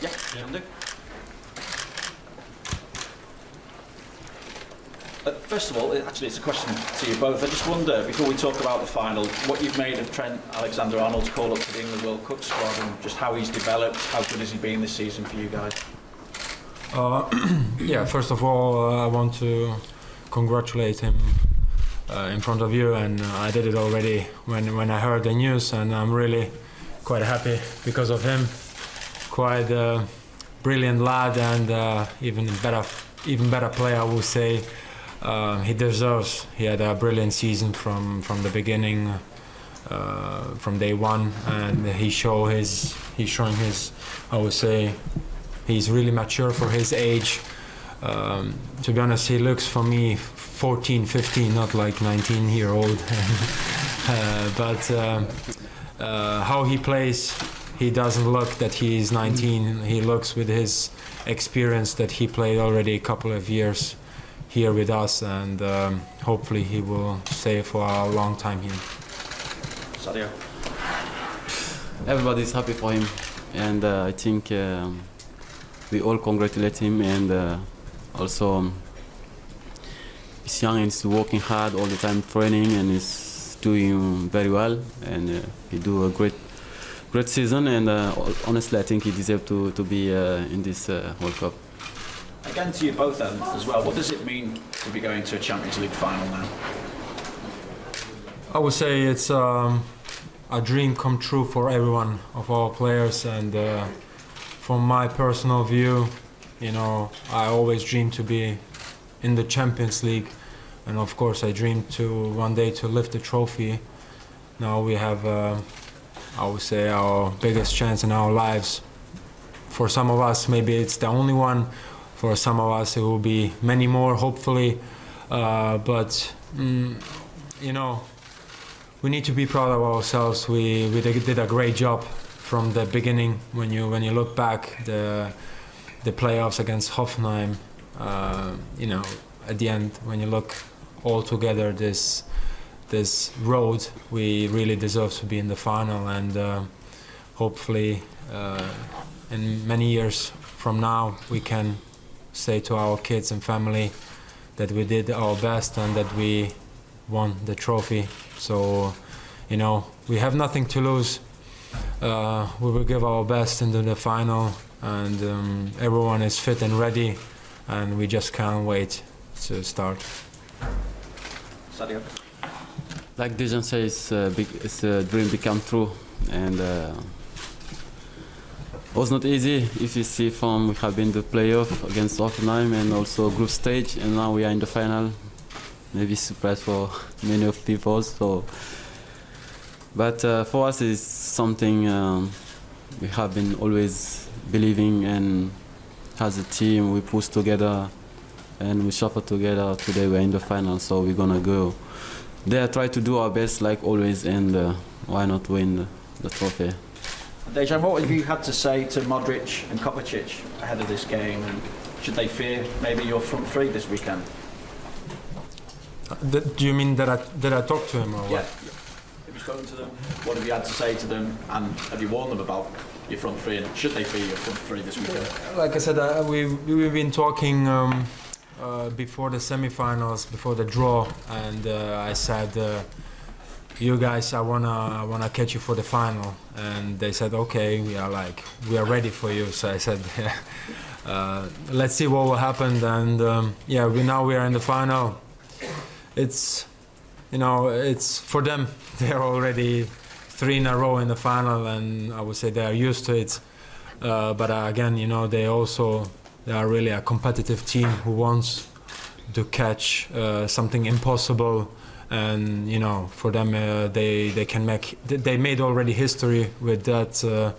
Yeah, can do. First of all, actually it's a question to you both. I just wonder, before we talk about the final, what you've made of Trent Alexander-Arnold's call up to the England World Cup squad and just how he's developed, how good has he been this season for you guys? Yeah, first of all, I want to congratulate him in front of you, and I did it already when I heard the news, and I'm really quite happy because of him. Quite a brilliant lad, and even better player, I would say. He deserves. He had a brilliant season from the beginning, from day one, and he's showing his. I would say, he's really mature for his age. To be honest, he looks for me 14, 15, not like 19-year-old. But how he plays, he doesn't look that he is 19. He looks with his experience that he played already a couple of years here with us, and hopefully he will stay for a long time here. Sadio? Everybody's happy for him, and I think we all congratulate him, and also he's young and he's working hard all the time, training, and he's doing very well, and he do a great season, and honestly I think he deserves to be in this World Cup. Again to you both then as well, what does it mean to be going to a Champions League final now? I would say it's a dream come true for everyone of our players, and from my personal view, you know, I always dreamed to be in the Champions League, and of course I dreamed to one day to lift the trophy. Now we have, I would say, our biggest chance in our lives. For some of us, maybe it's the only one. For some of us, it will be many more, hopefully. But you know, we need to be proud of ourselves. We did a great job from the beginning. When you look back, the playoffs against Hoffenheim, you know, at the end, when you look all together, this road, we really deserve to be in the final, and hopefully in many years from now we can say to our kids and family that we did our best and that we won the trophy. So, you know, we have nothing to lose. We will give our best into the final, and everyone is fit and ready, and we just can't wait to start. Sadio? Like Dejan says, it's a dream become true, and it was not easy. If you see from we have been the playoff against Hoffenheim and also group stage, and now we are in the final. Maybe surprise for many of people. So, but for us it's something we have been always believing, and as a team we push together and we suffer together. Today we're in the final, so we're gonna go there, try to do our best like always, and why not win the trophy. Dejan, what have you had to say to Modric and Kovacic ahead of this game, and should they fear maybe your front three this weekend? Do you mean that I talked to him or what? Yeah. Have you spoken to them? What have you had to say to them, and have you warned them about your front three, and should they fear your front three this weekend? Like I said, we've been talking before the semi-finals, before the draw, and I said, you guys, I wanna catch you for the final, and they said, okay, we are ready for you. So I said, let's see what will happen, and yeah, we are in the final. It's, you know, it's for them. They're already 3 in a row in the final, and I would say they are used to it. But again, you know, they are really a competitive team who wants to catch something impossible. And you know, for them, they made already history with that.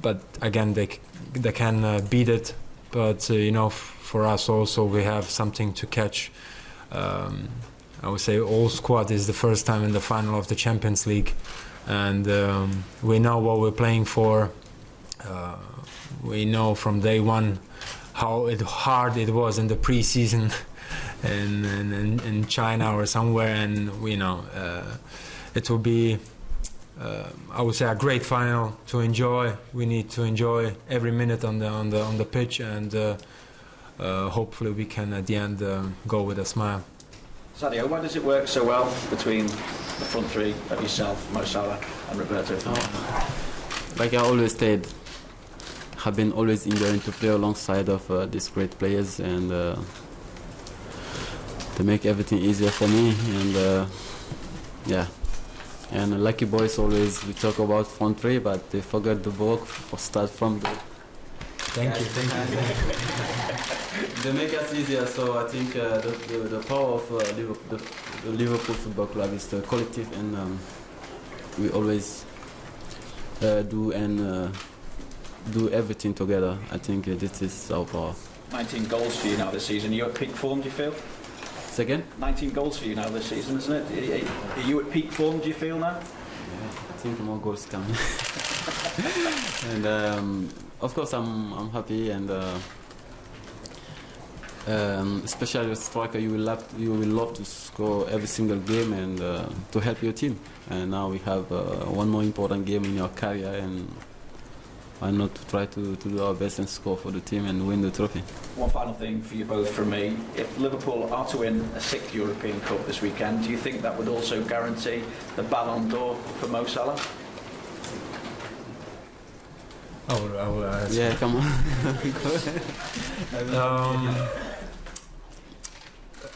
But again, they can beat it. But you know, for us also, we have something to catch. I would say all squad is the first time in the final of the Champions League, and we know what we're playing for. We know from day one how hard it was in the pre-season. in China or somewhere, and it will be I would say a great final to enjoy. We need to enjoy every minute on the pitch, and hopefully we can at the end go with a smile. Sadio, why does it work so well between the front three of yourself, Mo Salah and Roberto? Like I always said, have been always enjoying to play alongside of these great players, and they make everything easier for me. And yeah, and lucky boys always we talk about front three, but they forget the work for start from the. Thank you. They make us easier, so I think the power of the Liverpool Football Club is the collective, and we always do everything together. I think this is our power. 19 goals for you now this season. Are you at peak form, do you feel? Second? 19 goals for you now this season, isn't it? Are you at peak form, do you feel now? Yeah, I think more goals coming. And of course I'm happy, and especially as a striker, you will love to score every single game and to help your team. And now we have one more important game in your career, and why not to try to do our best and score for the team and win the trophy. One final thing for you both from me. If Liverpool are to win a 6th European Cup this weekend, do you think that would also guarantee the Ballon d'Or for Mo Salah? I will ask. Yeah, come on.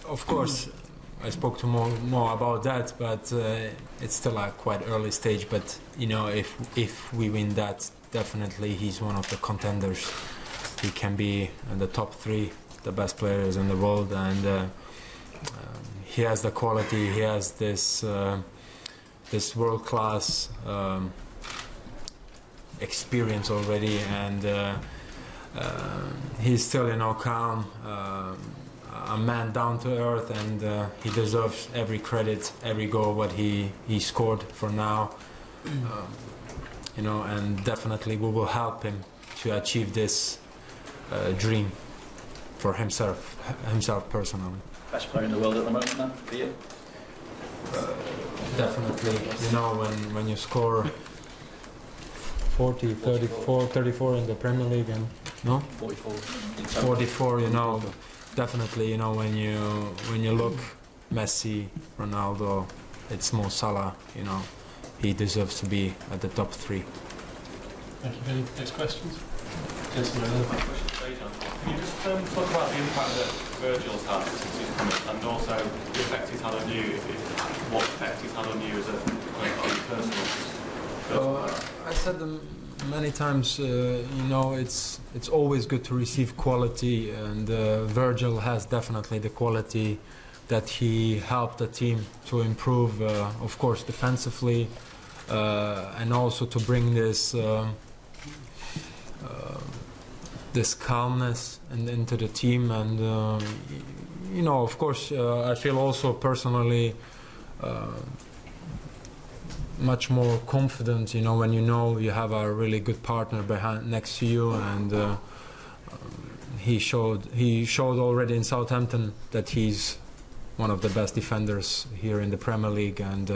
Of course, I spoke to more about that, but it's still a quite early stage. But if we win that, definitely he's one of the contenders. He can be in the top 3, the best players in the world, and he has the quality. He has this world-class experience already, and he's still calm, a man down to earth, and he deserves every credit, every goal what he scored for now. And definitely we will help him to achieve this dream for himself personally. Best player in the world at the moment then, for you? Definitely, when you score 40, 34 in the Premier League, and 44. 44, definitely, when you look Messi, Ronaldo, it's Mo Salah, he deserves to be at the top 3. Thank you. Any next questions? Gentlemen, another question. Can you just talk about the impact that Virgil's had since he's come in, and also the effect he's had on you, what effect he's had on you as a personal? I said them many times, it's always good to receive quality, and Virgil has definitely the quality that he helped the team to improve, of course, defensively, and also to bring this calmness into the team. And of course, I feel also personally much more confident, when you have a really good partner next to you, and he showed already in Southampton that he's one of the best defenders here in the Premier League, and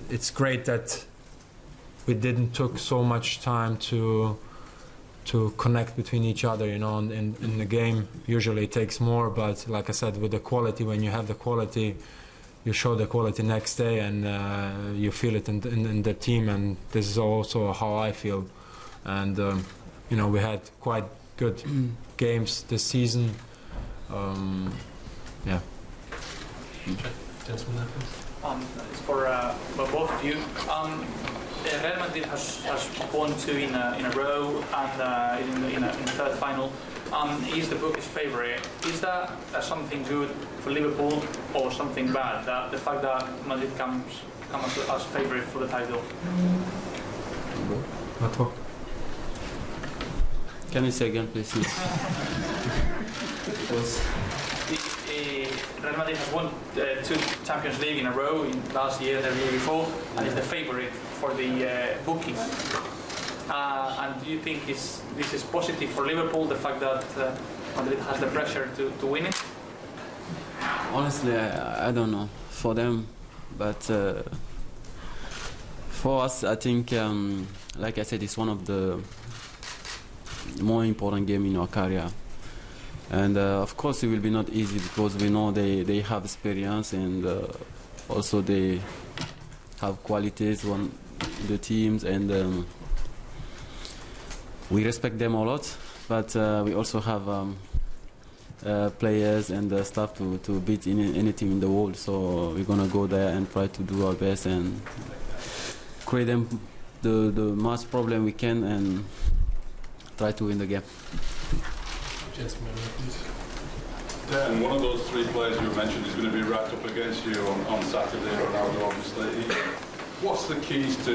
it's great that we didn't took so much time to connect between each other. In the game usually it takes more, but like I said, with the quality, when you have the quality, you show the quality next day, and you feel it in the team, and this is also how I feel. And we had quite good games this season. Yeah. Gentlemen, it's for both of you. Real Madrid has won 2 in a row, and in a third final. Is the book his favourite? Is that something good for Liverpool or something bad? The fact that Madrid comes as favourite for the title. Can you say again, please? Real Madrid has won 2 Champions League in a row, in last year and the year before, and is the favourite for the bookies. And do you think this is positive for Liverpool, the fact that Madrid has the pressure to win it? Honestly, I don't know for them, but for us, I think, like I said, it's one of the more important game in our career. And of course, it will be not easy because we know they have experience and also they have qualities on the teams, and we respect them a lot. But we also have players and staff to beat any team in the world. So we're gonna go there and try to do our best and create them the most problem we can and try to win the game. Gentlemen, please. Dan, one of those three players you mentioned is going to be racked up against you on Saturday, Ronaldo, obviously. What's the keys to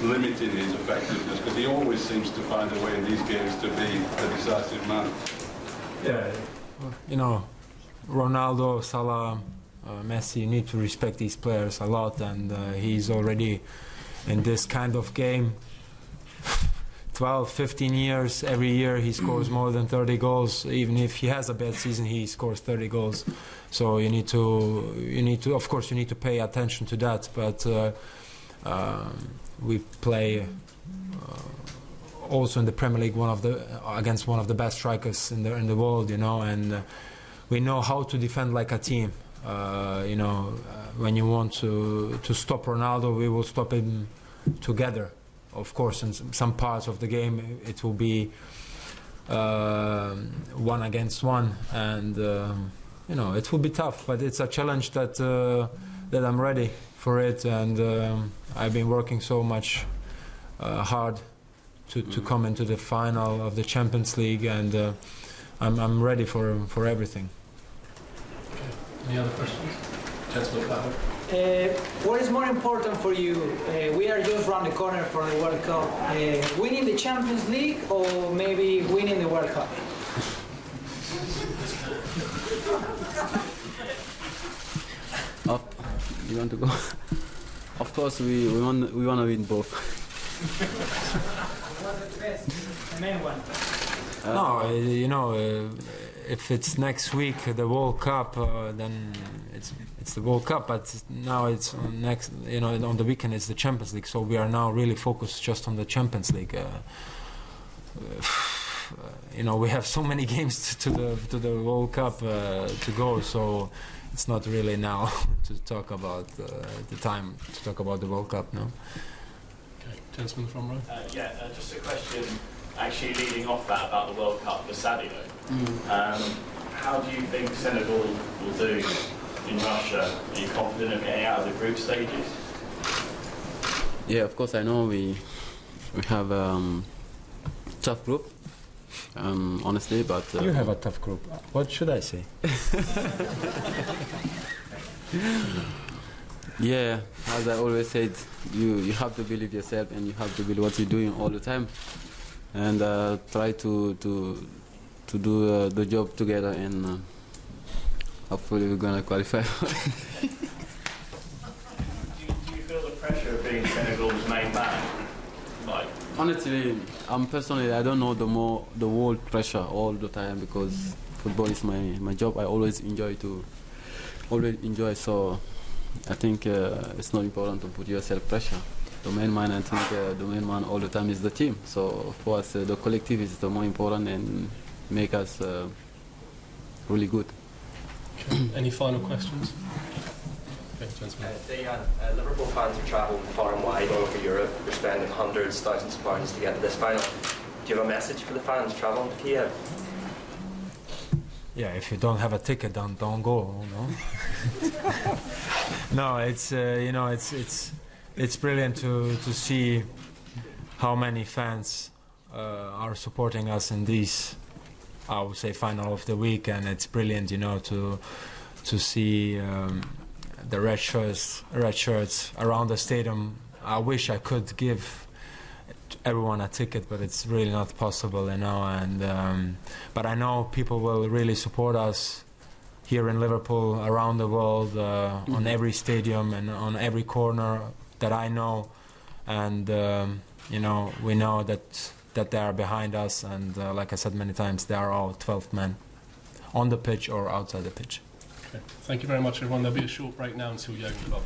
limiting his effectiveness? Because he always seems to find a way in these games to be the decisive man. Yeah, you know, Ronaldo, Salah, Messi, you need to respect these players a lot, and he's already in this kind of game 12, 15 years. Every year he scores more than 30 goals. Even if he has a bad season, he scores 30 goals. So you need to, of course, you need to pay attention to that. But we play also in the Premier League against one of the best strikers in the world, you know, and we know how to defend like a team. You know, when you want to stop Ronaldo, we will stop him together. Of course, in some parts of the game, it will be 1 against 1, and you know, it will be tough. But it's a challenge that I'm ready for it, and I've been working so much hard to come into the final of the Champions League, and I'm ready for everything. Okay. Any other questions? Gentlemen, Ballon. What is more important for you? We are just around the corner from the World Cup. Winning the Champions League or maybe winning the World Cup? You want to go? Of course, we want to win both. What's the best, the main one? No, you know, if it's next week the World Cup, then it's the World Cup. But now it's on next, you know, on the weekend it's the Champions League. So we are now really focused just on the Champions League. You know, we have so many games to the World Cup to go. So it's not really now to talk about the time to talk about the World Cup. No. Okay. Gentleman from row. Just a question, actually leading off that about the World Cup for Sadio. How do you think Senegal will do in Russia? Are you confident of getting out of the group stages? Yeah, of course, I know we have tough group, honestly, but You have a tough group. What should I say? yeah, as I always said, you have to believe yourself and you have to believe what you're doing all the time, and try to do the job together, and hopefully we're gonna qualify. Do you feel the pressure of being Senegal's main man? Like, Honestly, I don't know the world pressure all the time, because football is my job. I always enjoy. So I think it's not important to put yourself pressure. The main man, I think the main man all the time is the team. So for us, the collective is the more important and make us really good. Okay. Any final questions? Okay, gentlemen. Dejan, Liverpool fans are travelling far and wide all over Europe. They're spending hundreds, thousands of pounds to get to this final. Do you have a message for the fans travelling to Kiev? Yeah, if you don't have a ticket, don't go. No. No, it's you know, it's brilliant to see how many fans are supporting us in these, I would say, final of the week, and it's brilliant, you know, to see the red shirts around the stadium. I wish I could give everyone a ticket, but it's really not possible, you know. And but I know people will really support us here in Liverpool, around the world, on every stadium and on every corner that I know. And you know, we know that they are behind us, and like I said many times, they are all 12th men on the pitch or outside the pitch. Okay. Thank you very much, everyone. There'll be a short break now until Jurgen Klopp.